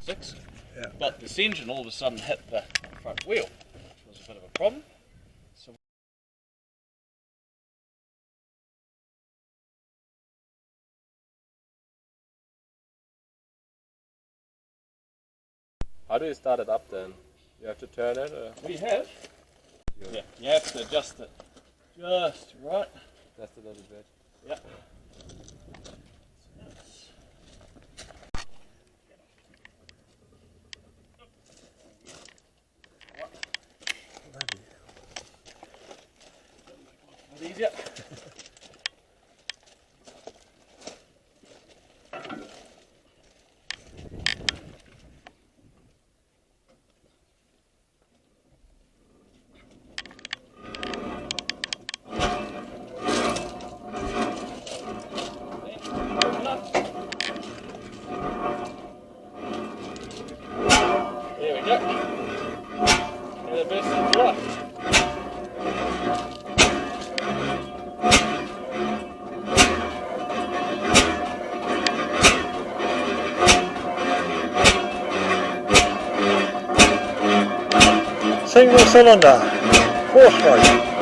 Six. Yeah. But this engine all of a sudden hit the front wheel, which was a bit of a problem. So how do you start it up then? You have to turn it? Or? we have. Yeah, you have to adjust it just right. Just a little bit. Yeah. Easier. There we go. And the best of luck. Single cylinder, 4-stroke.